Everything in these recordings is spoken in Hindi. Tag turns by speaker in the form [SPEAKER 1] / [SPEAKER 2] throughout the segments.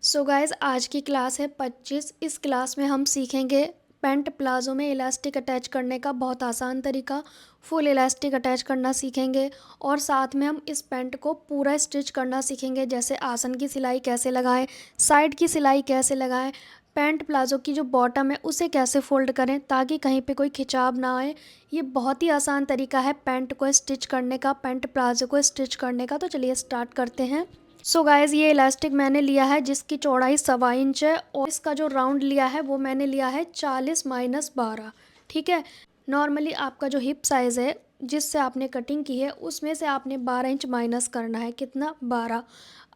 [SPEAKER 1] सो गाइस आज की क्लास है 25। इस क्लास में हम सीखेंगे पैंट प्लाजो में इलास्टिक अटैच करने का बहुत आसान तरीका। फुल इलास्टिक अटैच करना सीखेंगे और साथ में हम इस पैंट को पूरा स्टिच करना सीखेंगे, जैसे आसन की सिलाई कैसे लगाएं, साइड की सिलाई कैसे लगाएं, पैंट प्लाजो की जो बॉटम है उसे कैसे फोल्ड करें ताकि कहीं पे कोई खिंचाव ना आए। ये बहुत ही आसान तरीका है पैंट को स्टिच करने का, पैंट प्लाजो को स्टिच करने का। तो चलिए स्टार्ट करते हैं। सो गाइज़ ये इलास्टिक मैंने लिया है जिसकी चौड़ाई 1.25 इंच है और इसका जो राउंड लिया है वो मैंने लिया है 40 - 12। ठीक है। नॉर्मली आपका जो हिप साइज़ है जिससे आपने कटिंग की है उसमें से आपने 12 इंच माइनस करना है। कितना? 12।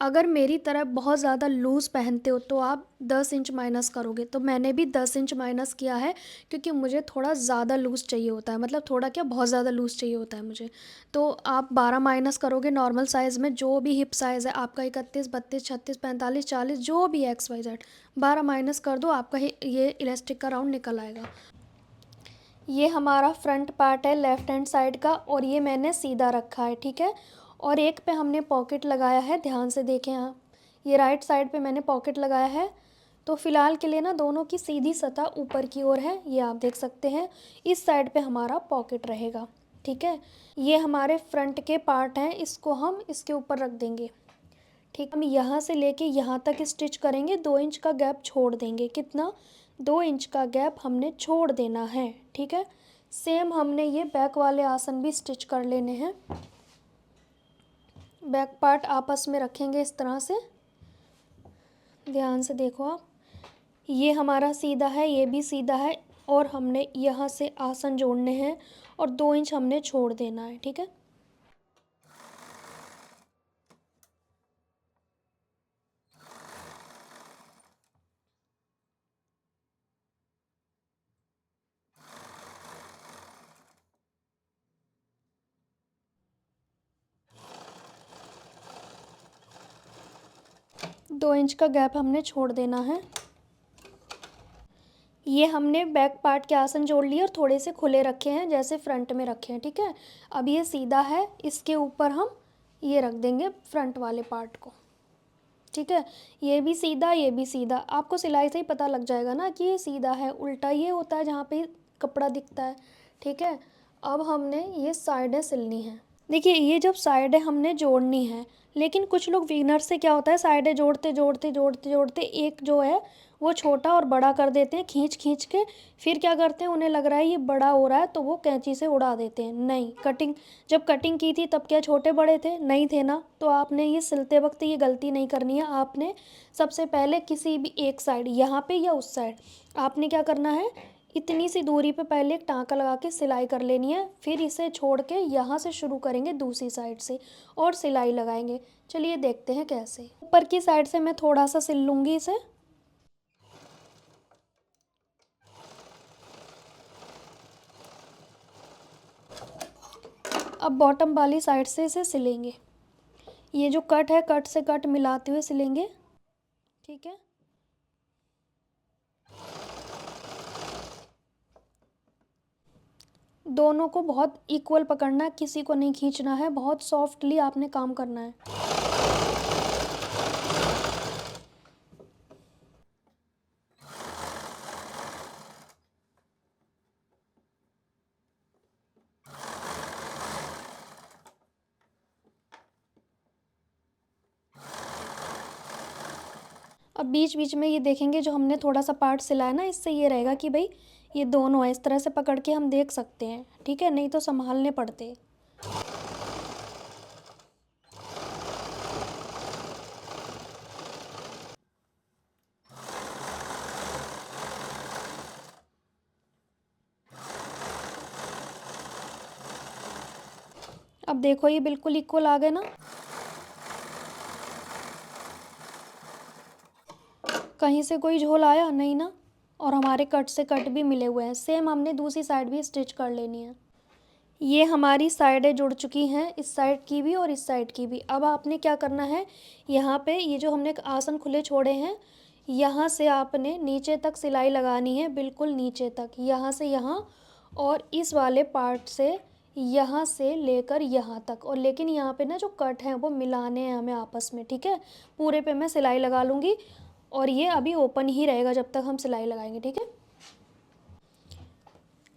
[SPEAKER 1] अगर मेरी तरह बहुत ज़्यादा लूज़ पहनते हो तो आप 10 इंच माइनस करोगे, तो मैंने भी 10 इंच माइनस किया है क्योंकि मुझे थोड़ा ज़्यादा लूज़ चाहिए होता है, मतलब थोड़ा क्या, बहुत ज़्यादा लूज़ चाहिए होता है मुझे। तो आप 12 माइनस करोगे नॉर्मल साइज़ में, जो भी हिप साइज़ है आपका 31, 32, 36, 45, 40 जो भी XYZ, 12 माइनस कर दो, आपका ये इलास्टिक का राउंड निकल आएगा। ये हमारा फ्रंट पार्ट है लेफ़्ट हैंड साइड का और ये मैंने सीधा रखा है। ठीक है। और एक पे हमने पॉकेट लगाया है, ध्यान से देखें आप। ये राइट साइड पे मैंने पॉकेट लगाया है। तो फ़िलहाल के लिए ना दोनों की सीधी सतह ऊपर की ओर है, ये आप देख सकते हैं। इस साइड पे हमारा पॉकेट रहेगा। ठीक है। ये हमारे फ्रंट के पार्ट हैं, इसको हम इसके ऊपर रख देंगे। ठीक, हम यहाँ से लेके यहाँ तक स्टिच करेंगे, 2 इंच का गैप छोड़ देंगे। कितना? 2 इंच का गैप हमने छोड़ देना है। ठीक है। सेम हमने ये बैक वाले आसन भी स्टिच कर लेने हैं। बैक पार्ट आपस में रखेंगे इस तरह से, ध्यान से देखो आप। ये हमारा सीधा है, ये भी सीधा है और हमने यहाँ से आसन जोड़ने हैं और 2 इंच हमने छोड़ देना है। ठीक है। दो इंच का गैप हमने छोड़ देना है। ये हमने बैक पार्ट के आसन जोड़ लिए और थोड़े से खुले रखे हैं जैसे फ्रंट में रखे हैं। ठीक है। अब ये सीधा है, इसके ऊपर हम ये रख देंगे फ्रंट वाले पार्ट को। ठीक है। ये भी सीधा, ये भी सीधा। आपको सिलाई से ही पता लग जाएगा ना कि ये सीधा है, उल्टा ये होता है जहाँ पे कपड़ा दिखता है। ठीक है। अब हमने ये साइडें सिलनी है। देखिए ये जब साइडें हमने जोड़नी है, लेकिन कुछ लोग विनर से क्या होता है, साइडें जोड़ते जोड़ते जोड़ते जोड़ते एक जो है वो छोटा और बड़ा कर देते हैं खींच खींच के। फिर क्या करते हैं, उन्हें लग रहा है ये बड़ा हो रहा है तो वो कैंची से उड़ा देते हैं। नहीं, जब कटिंग की थी तब क्या छोटे बड़े थे? नहीं थे ना। तो आपने ये सिलते वक्त ये गलती नहीं करनी है। आपने सबसे पहले किसी भी एक साइड, यहाँ पे या उस साइड, आपने क्या करना है, इतनी सी दूरी पे पहले एक टाँका लगा के सिलाई कर लेनी है। फिर इसे छोड़ के यहाँ से शुरू करेंगे दूसरी साइड से और सिलाई लगाएंगे। चलिए देखते हैं कैसे। ऊपर की साइड से मैं थोड़ा सा सिल लूँगी इसे। अब बॉटम वाली साइड से इसे सिलेंगे। ये जो कट है, कट से कट मिलाते हुए सिलेंगे। ठीक है। दोनों को बहुत इक्वल पकड़ना है, किसी को नहीं खींचना है, बहुत सॉफ्टली आपने काम करना है। अब बीच बीच में ये देखेंगे, जो हमने थोड़ा सा पार्ट सिलाया ना, इससे ये रहेगा कि भाई ये दोनों है, इस तरह से पकड़ के हम देख सकते हैं। ठीक है, नहीं तो संभालने पड़ते। अब देखो ये बिल्कुल इक्वल आ गए ना। कहीं से कोई झोल आया नहीं ना। और हमारे कट से कट भी मिले हुए हैं। सेम हमने दूसरी साइड भी स्टिच कर लेनी है। ये हमारी साइडें जुड़ चुकी हैं, इस साइड की भी और इस साइड की भी। अब आपने क्या करना है, यहाँ पे ये जो हमने आसन खुले छोड़े हैं, यहाँ से आपने नीचे तक सिलाई लगानी है, बिल्कुल नीचे तक, यहाँ से यहाँ, और इस वाले पार्ट से यहाँ से लेकर यहाँ तक। और लेकिन यहाँ पे ना जो कट हैं वो मिलाने हैं हमें आपस में। ठीक है। पूरे पे मैं सिलाई लगा लूँगी और ये अभी ओपन ही रहेगा जब तक हम सिलाई लगाएंगे, ठीक है।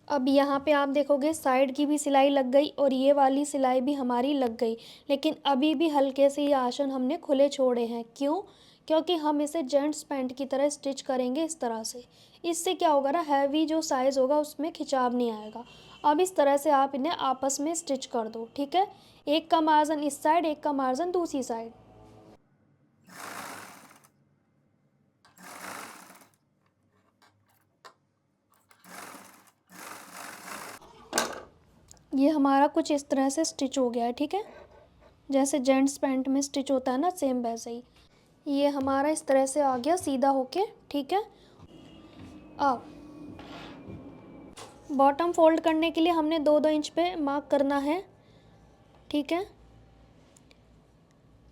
[SPEAKER 1] अब यहाँ पे आप देखोगे साइड की भी सिलाई लग गई और ये वाली सिलाई भी हमारी लग गई, लेकिन अभी भी हल्के से ये आसन हमने खुले छोड़े हैं। क्यों? क्योंकि हम इसे जेंट्स पैंट की तरह स्टिच करेंगे इस तरह से। इससे क्या होगा ना, हैवी जो साइज़ होगा उसमें खिंचाव नहीं आएगा। अब इस तरह से आप इन्हें आपस में स्टिच कर दो, ठीक है। एक का मार्जिन इस साइड, एक का मार्जिन दूसरी साइड। ये हमारा कुछ इस तरह से स्टिच हो गया है, ठीक है। जैसे जेंट्स पैंट में स्टिच होता है ना, सेम वैसे ही ये हमारा इस तरह से आ गया सीधा होके, ठीक है। अब बॉटम फोल्ड करने के लिए हमने 2-2 इंच पे मार्क करना है, ठीक है।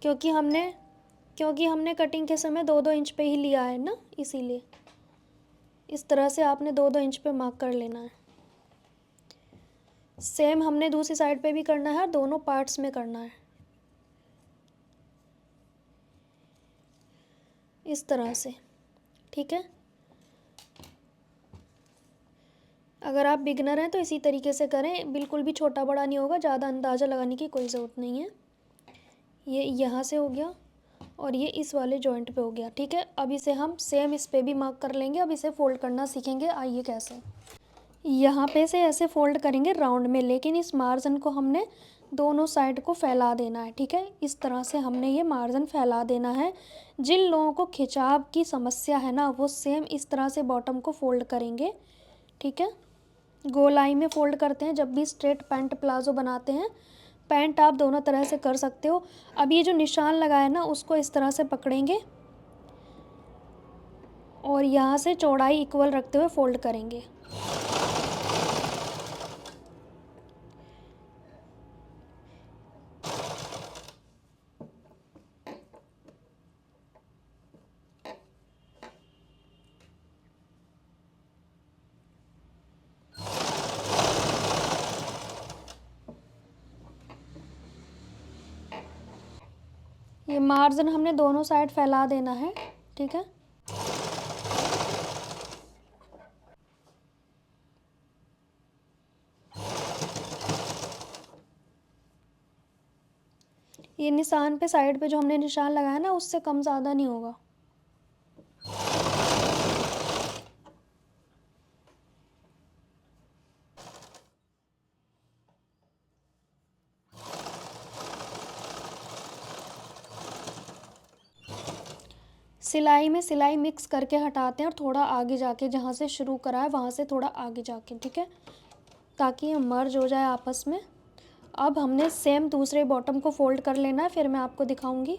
[SPEAKER 1] क्योंकि हमने कटिंग के समय 2-2 इंच पे ही लिया है ना, इसीलिए इस तरह से आपने 2-2 इंच पे मार्क कर लेना है। सेम हमने दूसरी साइड पे भी करना है और दोनों पार्ट्स में करना है इस तरह से, ठीक है। अगर आप बिगनर हैं तो इसी तरीके से करें, बिल्कुल भी छोटा बड़ा नहीं होगा, ज़्यादा अंदाज़ा लगाने की कोई ज़रूरत नहीं है। ये यहाँ से हो गया और ये इस वाले जॉइंट पे हो गया, ठीक है। अब इसे हम सेम इस पे भी मार्क कर लेंगे। अब इसे फ़ोल्ड करना सीखेंगे, आइए कैसे। यहाँ पे से ऐसे फ़ोल्ड करेंगे राउंड में, लेकिन इस मार्जिन को हमने दोनों साइड को फैला देना है, ठीक है। इस तरह से हमने ये मार्जिन फैला देना है। जिन लोगों को खिंचाव की समस्या है ना, वो सेम इस तरह से बॉटम को फ़ोल्ड करेंगे, ठीक है। गोलाई में फ़ोल्ड करते हैं जब भी स्ट्रेट पैंट प्लाजो बनाते हैं। पैंट आप दोनों तरह से कर सकते हो। अब ये जो निशान लगा है ना, उसको इस तरह से पकड़ेंगे और यहाँ से चौड़ाई इक्वल रखते हुए फ़ोल्ड करेंगे। ये मार्जिन हमने दोनों साइड फैला देना है, ठीक है। ये निशान पे साइड पे जो हमने निशान लगाया ना, उससे कम ज़्यादा नहीं होगा। सिलाई में सिलाई मिक्स करके हटाते हैं और थोड़ा आगे जाके, जहाँ से शुरू करा है वहाँ से थोड़ा आगे जाके, ठीक है, ताकि ये मर्ज हो जाए आपस में। अब हमने सेम दूसरे बॉटम को फ़ोल्ड कर लेना है, फिर मैं आपको दिखाऊंगी।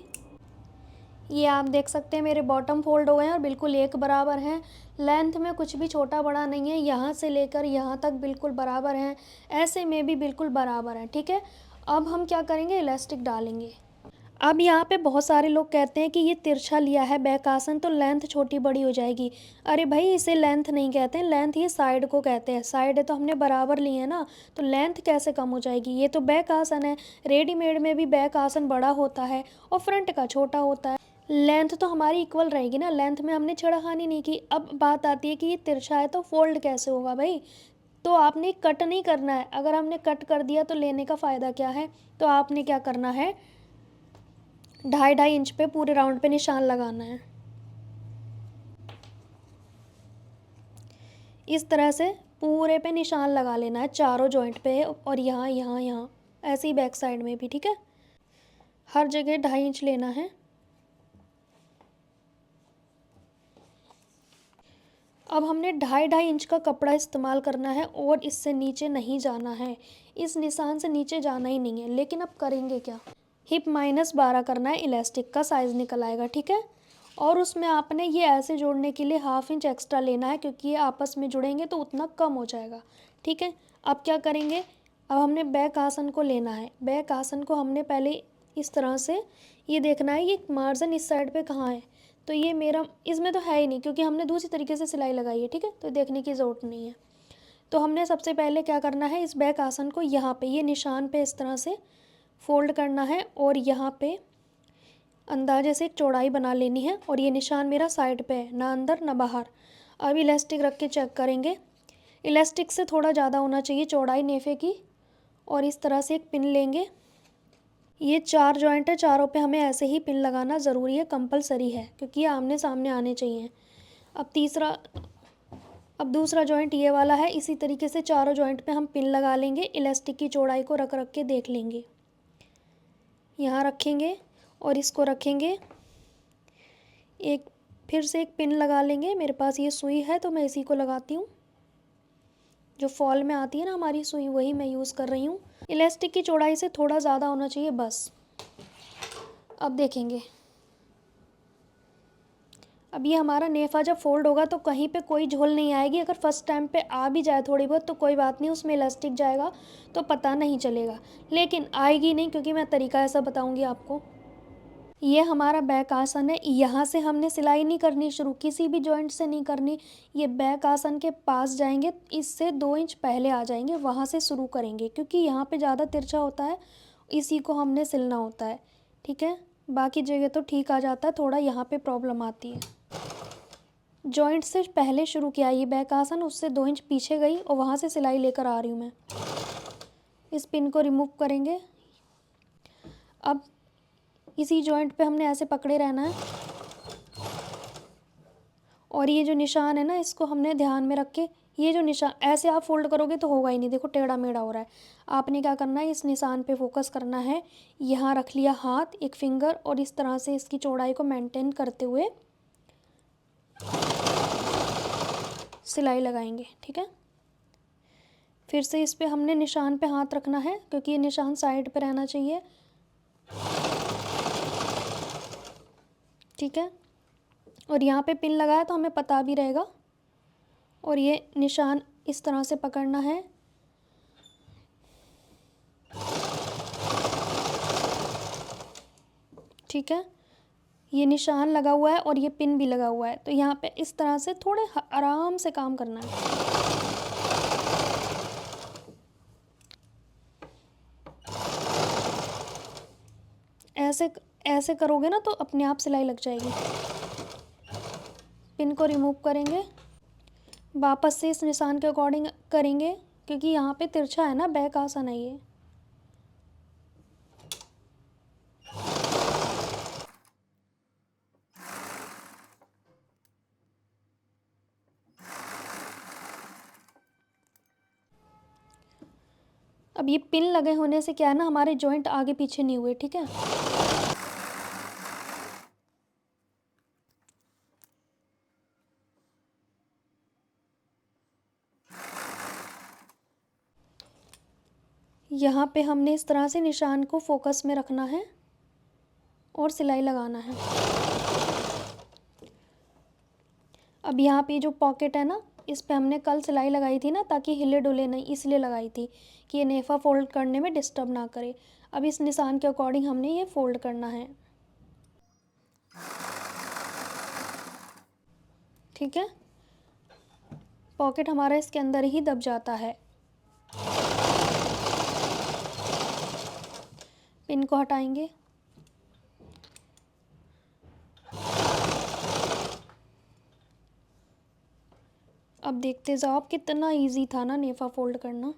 [SPEAKER 1] ये आप देख सकते हैं मेरे बॉटम फोल्ड हो गए हैं और बिल्कुल एक बराबर हैं। लेंथ में कुछ भी छोटा बड़ा नहीं है, यहाँ से लेकर यहाँ तक बिल्कुल बराबर हैं। ऐसे में भी बिल्कुल बराबर हैं, ठीक है। अब हम क्या करेंगे, इलास्टिक डालेंगे। अब यहाँ पे बहुत सारे लोग कहते हैं कि ये तिरछा लिया है बैक आसन तो लेंथ छोटी बड़ी हो जाएगी। अरे भाई, इसे लेंथ नहीं कहते हैं, लेंथ ये साइड को कहते हैं। साइड है तो हमने बराबर लिए हैं ना, तो लेंथ कैसे कम हो जाएगी। ये तो बैक आसन है, रेडीमेड में भी बैक आसन बड़ा होता है और फ्रंट का छोटा होता है। लेंथ तो हमारी इक्वल रहेगी ना, लेंथ में हमने छेड़खानी नहीं की। अब बात आती है कि ये तिरछा है तो फोल्ड कैसे होगा भाई। तो आपने कट नहीं करना है। अगर हमने कट कर दिया तो लेने का फ़ायदा क्या है। तो आपने क्या करना है, 2.5 इंच पे पूरे राउंड पे निशान लगाना है इस तरह से। पूरे पे निशान लगा लेना है चारों जॉइंट पे, और यहाँ यहाँ यहाँ ऐसे ही बैक साइड में भी, ठीक है। हर जगह 2.5 इंच लेना है। अब हमने 2.5 इंच का कपड़ा इस्तेमाल करना है और इससे नीचे नहीं जाना है। इस निशान से नीचे जाना ही नहीं है। लेकिन अब करेंगे क्या, हिप -12 करना है, इलास्टिक का साइज़ निकल आएगा, ठीक है। और उसमें आपने ये ऐसे जोड़ने के लिए 1/2 इंच एक्स्ट्रा लेना है, क्योंकि ये आपस में जुड़ेंगे तो उतना कम हो जाएगा, ठीक है। अब क्या करेंगे, अब हमने बैक आसन को लेना है। बैक आसन को हमने पहले इस तरह से, ये देखना है ये मार्जिन इस साइड पे कहाँ है। तो ये मेरा इसमें तो है ही नहीं, क्योंकि हमने दूसरी तरीके से सिलाई लगाई है, ठीक है, तो देखने की ज़रूरत नहीं है। तो हमने सबसे पहले क्या करना है, इस बैक आसन को यहाँ पे ये निशान पे इस तरह से फ़ोल्ड करना है और यहाँ पे अंदाजे से एक चौड़ाई बना लेनी है और ये निशान मेरा साइड पे है, ना अंदर ना बाहर। अब इलास्टिक रख के चेक करेंगे। इलास्टिक से थोड़ा ज़्यादा होना चाहिए चौड़ाई नेफे की। और इस तरह से एक पिन लेंगे। ये 4 जॉइंट है, चारों पे हमें ऐसे ही पिन लगाना ज़रूरी है, कंपलसरी है, क्योंकि ये आमने सामने आने चाहिए। अब दूसरा जॉइंट ये वाला है। इसी तरीके से चारों जॉइंट पे हम पिन लगा लेंगे। इलास्टिक की चौड़ाई को रख रख के देख लेंगे। यहाँ रखेंगे और इसको रखेंगे। फिर से एक पिन लगा लेंगे। मेरे पास ये सुई है तो मैं इसी को लगाती हूँ। जो फॉल में आती है ना हमारी सुई, वही मैं यूज़ कर रही हूँ। इलास्टिक की चौड़ाई से थोड़ा ज़्यादा होना चाहिए बस। अब देखेंगे। अब ये हमारा नेफा जब फोल्ड होगा तो कहीं पे कोई झोल नहीं आएगी। अगर फर्स्ट टाइम पे आ भी जाए थोड़ी बहुत तो कोई बात नहीं, उसमें इलास्टिक जाएगा तो पता नहीं चलेगा, लेकिन आएगी नहीं, क्योंकि मैं तरीका ऐसा बताऊंगी आपको। ये हमारा बैक आसन है। यहाँ से हमने सिलाई नहीं करनी शुरू, किसी भी जॉइंट से नहीं करनी। ये बैक आसन के पास जाएंगे, इससे 2 इंच पहले आ जाएंगे, वहाँ से शुरू करेंगे, क्योंकि यहाँ पे ज़्यादा तिरछा होता है, इसी को हमने सिलना होता है। ठीक है, बाकी जगह तो ठीक आ जाता है, थोड़ा यहाँ पे प्रॉब्लम आती है। जॉइंट से पहले शुरू किया ये बैक आसन, उससे 2 इंच पीछे गई और वहाँ से सिलाई लेकर आ रही हूँ मैं। इस पिन को रिमूव करेंगे। अब इसी जॉइंट पे हमने ऐसे पकड़े रहना है और ये जो निशान है ना, इसको हमने ध्यान में रख के, ये जो निशान ऐसे आप फोल्ड करोगे तो होगा ही नहीं, देखो टेढ़ा मेढ़ा हो रहा है। आपने क्या करना है, इस निशान पे फोकस करना है। यहाँ रख लिया हाथ, एक फिंगर, और इस तरह से इसकी चौड़ाई को मेंटेन करते हुए सिलाई लगाएंगे। ठीक है, फिर से इस पे हमने निशान पे हाथ रखना है, क्योंकि ये निशान साइड पे रहना चाहिए। ठीक है, और यहाँ पे पिन लगाया तो हमें पता भी रहेगा। और ये निशान इस तरह से पकड़ना है। ठीक है, ये निशान लगा हुआ है और ये पिन भी लगा हुआ है, तो यहाँ पे इस तरह से थोड़े आराम से काम करना है। ऐसे ऐसे करोगे ना तो अपने आप सिलाई लग जाएगी। पिन को रिमूव करेंगे, वापस से इस निशान के अकॉर्डिंग करेंगे, क्योंकि यहाँ पे तिरछा है ना, बैक आसन है ये। अब ये पिन लगे होने से क्या है ना, हमारे जॉइंट आगे पीछे नहीं हुए। ठीक है, यहाँ पे हमने इस तरह से निशान को फोकस में रखना है और सिलाई लगाना है। अब यहाँ पे जो पॉकेट है ना, इस पे हमने कल सिलाई लगाई थी ना, ताकि हिले डुले नहीं, इसलिए लगाई थी कि ये नेफा फोल्ड करने में डिस्टर्ब ना करे। अब इस निशान के अकॉर्डिंग हमने ये फोल्ड करना है। ठीक है, पॉकेट हमारा इसके अंदर ही दब जाता है। पिन को हटाएंगे। अब देखते जाओ आप, कितना इजी था ना नेफा फोल्ड करना।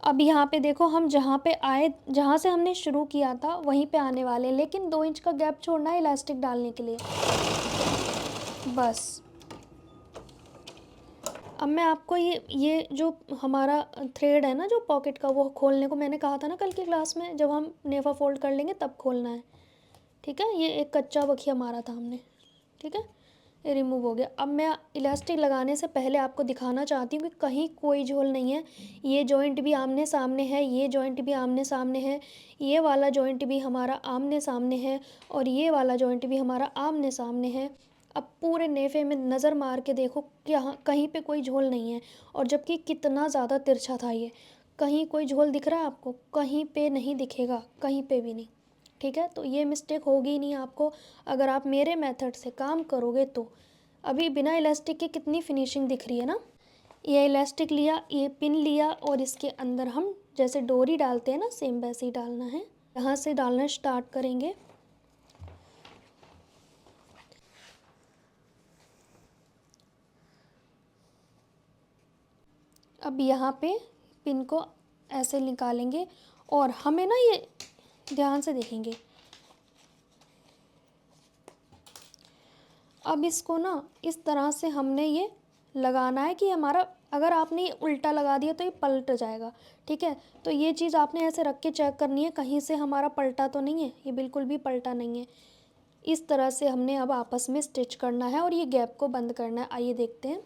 [SPEAKER 1] अब यहाँ पे देखो, हम जहाँ पे आए, जहाँ से हमने शुरू किया था वहीं पे आने वाले, लेकिन 2 इंच का गैप छोड़ना है इलास्टिक डालने के लिए बस। अब मैं आपको ये जो हमारा थ्रेड है ना, जो पॉकेट का, वो खोलने को मैंने कहा था ना कल की क्लास में, जब हम नेफा फोल्ड कर लेंगे तब खोलना है। ठीक है, ये एक कच्चा बखिया मारा था हमने। ठीक है, ये रिमूव हो गया। अब मैं इलास्टिक लगाने से पहले आपको दिखाना चाहती हूँ कि कहीं कोई झोल नहीं है। ये जॉइंट भी आमने सामने है, ये जॉइंट भी आमने सामने है, ये वाला जॉइंट भी हमारा आमने सामने है, और ये वाला जॉइंट भी हमारा आमने सामने है। अब पूरे नेफे में नज़र मार के देखो कि यहाँ कहीं पे कोई झोल नहीं है, और जबकि कितना ज़्यादा तिरछा था ये। कहीं कोई झोल दिख रहा है आपको? कहीं पे नहीं दिखेगा, कहीं पे भी नहीं। ठीक है, तो ये मिस्टेक होगी नहीं आपको अगर आप मेरे मेथड से काम करोगे तो। अभी बिना इलास्टिक के कितनी फिनिशिंग दिख रही है ना। ये इलास्टिक लिया, ये पिन लिया और इसके अंदर हम जैसे डोरी डालते हैं ना, सेम वैसे ही डालना है। यहाँ से डालना स्टार्ट करेंगे। अब यहाँ पे पिन को ऐसे निकालेंगे और हमें ना ये ध्यान से देखेंगे। अब इसको ना इस तरह से हमने ये लगाना है कि हमारा, अगर आपने ये उल्टा लगा दिया तो ये पलट जाएगा, ठीक है। तो ये चीज़ आपने ऐसे रख के चेक करनी है कहीं से हमारा पलटा तो नहीं है। ये बिल्कुल भी पलटा नहीं है। इस तरह से हमने अब आपस में स्टिच करना है और ये गैप को बंद करना है। आइए देखते हैं।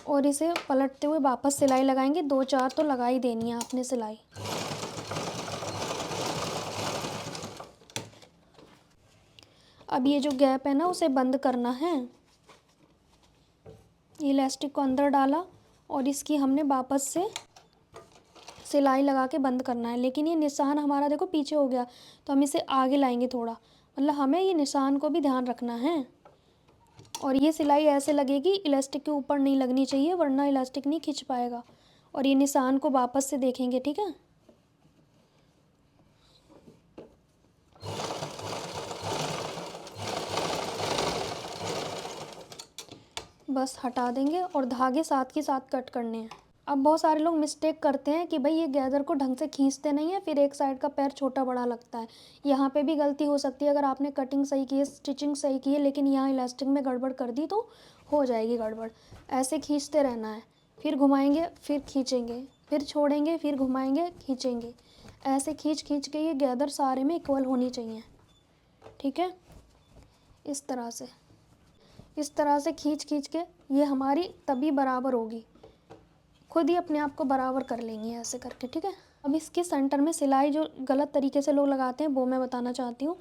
[SPEAKER 1] और इसे पलटते हुए वापस सिलाई लगाएंगे। 2-4 तो लगा ही देनी है आपने सिलाई। अब ये जो गैप है ना उसे बंद करना है। इलास्टिक को अंदर डाला और इसकी हमने वापस से सिलाई लगा के बंद करना है। लेकिन ये निशान हमारा देखो पीछे हो गया, तो हम इसे आगे लाएंगे थोड़ा, मतलब हमें ये निशान को भी ध्यान रखना है। और ये सिलाई ऐसे लगेगी, इलास्टिक के ऊपर नहीं लगनी चाहिए वरना इलास्टिक नहीं खिंच पाएगा। और ये निशान को वापस से देखेंगे, ठीक है। बस हटा देंगे और धागे साथ के साथ कट करने हैं। अब बहुत सारे लोग मिस्टेक करते हैं कि भाई ये गैदर को ढंग से खींचते नहीं है, फिर एक साइड का पैर छोटा बड़ा लगता है। यहाँ पे भी गलती हो सकती है। अगर आपने कटिंग सही की है, स्टिचिंग सही की है, लेकिन यहाँ इलास्टिक में गड़बड़ कर दी तो हो जाएगी गड़बड़। ऐसे खींचते रहना है, फिर घुमाएंगे, फिर खींचेंगे, फिर छोड़ेंगे, फिर घुमाएंगे, खींचेंगे। ऐसे खींच खींच के ये गैदर सारे में इक्वल होनी चाहिए, ठीक है। इस तरह से खींच खींच के ये हमारी तभी बराबर होगी, खुद ही अपने आप को बराबर कर लेंगी ऐसे करके, ठीक है। अब इसके सेंटर में सिलाई जो गलत तरीके से लोग लगाते हैं वो मैं बताना चाहती हूँ।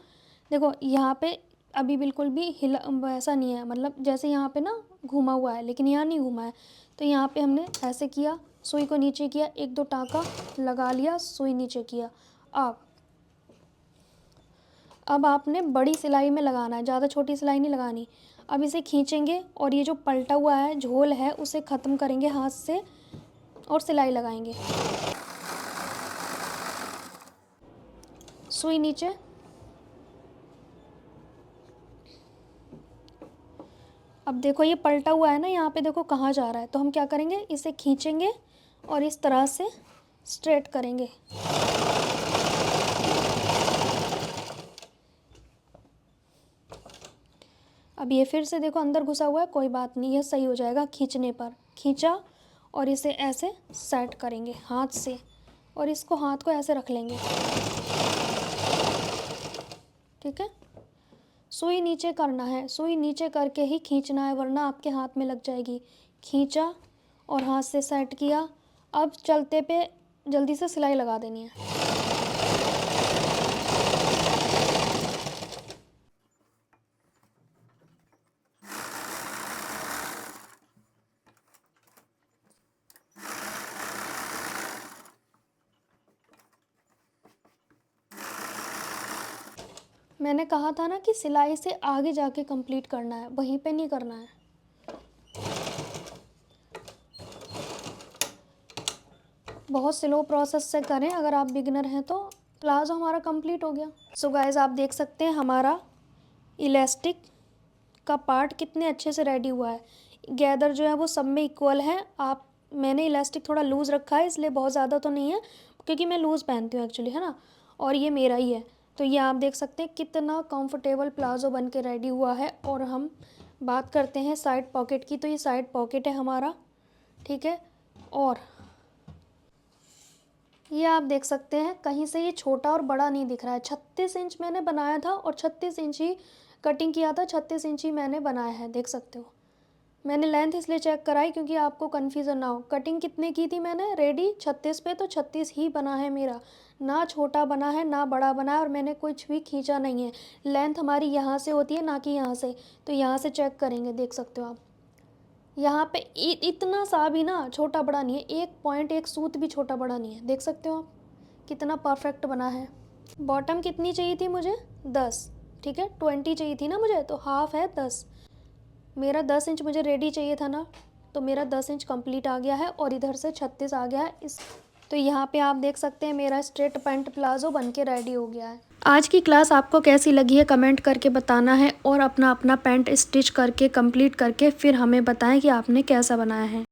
[SPEAKER 1] देखो यहाँ पे अभी बिल्कुल भी हिला वैसा नहीं है, मतलब जैसे यहाँ पे ना घूमा हुआ है लेकिन यहाँ नहीं घूमा है। तो यहाँ पे हमने ऐसे किया, सुई को नीचे किया, 1-2 टाँका लगा लिया, सुई नीचे किया। अब आपने बड़ी सिलाई में लगाना है, ज़्यादा छोटी सिलाई नहीं लगानी। अब इसे खींचेंगे और ये जो पलटा हुआ है झोल है उसे ख़त्म करेंगे हाथ से और सिलाई लगाएंगे। सुई नीचे, अब देखो ये पलटा हुआ है ना, यहाँ पे देखो कहाँ जा रहा है। तो हम क्या करेंगे, इसे खींचेंगे और इस तरह से स्ट्रेट करेंगे। अब ये फिर से देखो अंदर घुसा हुआ है, कोई बात नहीं, ये सही हो जाएगा खींचने पर। खींचा और इसे ऐसे सेट करेंगे हाथ से और इसको हाथ को ऐसे रख लेंगे, ठीक है। सुई नीचे करना है, सुई नीचे करके ही खींचना है वरना आपके हाथ में लग जाएगी। खींचा और हाथ से सेट किया। अब चलते पे जल्दी से सिलाई लगा देनी है। मैंने कहा था ना कि सिलाई से आगे जाके कंप्लीट करना है, वहीं पे नहीं करना है। बहुत स्लो प्रोसेस से करें अगर आप बिगिनर हैं तो। प्लाजो हमारा कंप्लीट हो गया। सो गाइस आप देख सकते हैं हमारा इलास्टिक का पार्ट कितने अच्छे से रेडी हुआ है। गैदर जो है वो सब में इक्वल है। मैंने इलास्टिक थोड़ा लूज़ रखा है इसलिए बहुत ज़्यादा तो नहीं है, क्योंकि मैं लूज़ पहनती हूँ एक्चुअली, है ना। और ये मेरा ही है। तो ये आप देख सकते हैं कितना कंफर्टेबल प्लाजो बन के रेडी हुआ है। और हम बात करते हैं साइड पॉकेट की। तो ये साइड पॉकेट है हमारा, ठीक है। और ये आप देख सकते हैं कहीं से ये छोटा और बड़ा नहीं दिख रहा है। 36 इंच मैंने बनाया था और 36 इंच ही कटिंग किया था, 36 इंच ही मैंने बनाया है, देख सकते हो। मैंने लेंथ इसलिए चेक कराई क्योंकि आपको कन्फ्यूज़न ना हो। कटिंग कितने की थी मैंने रेडी 36 पे, तो 36 ही बना है मेरा, ना छोटा बना है ना बड़ा बना है। और मैंने कुछ भी खींचा नहीं है। लेंथ हमारी यहाँ से होती है ना कि यहाँ से, तो यहाँ से चेक करेंगे, देख सकते हो आप। यहाँ पे इतना सा भी ना छोटा बड़ा नहीं है, 1 सूत भी छोटा बड़ा नहीं है, देख सकते हो आप कितना परफेक्ट बना है। बॉटम कितनी चाहिए थी मुझे, 10, ठीक है। 20 चाहिए थी ना मुझे, तो हाफ है 10। मेरा 10 इंच मुझे रेडी चाहिए था ना, तो मेरा 10 इंच कंप्लीट आ गया है और इधर से 36 आ गया है। इस तो यहाँ पे आप देख सकते हैं मेरा स्ट्रेट पैंट प्लाजो बन के रेडी हो गया है। आज की क्लास आपको कैसी लगी है कमेंट करके बताना है और अपना अपना पैंट स्टिच करके कंप्लीट करके फिर हमें बताएं कि आपने कैसा बनाया है।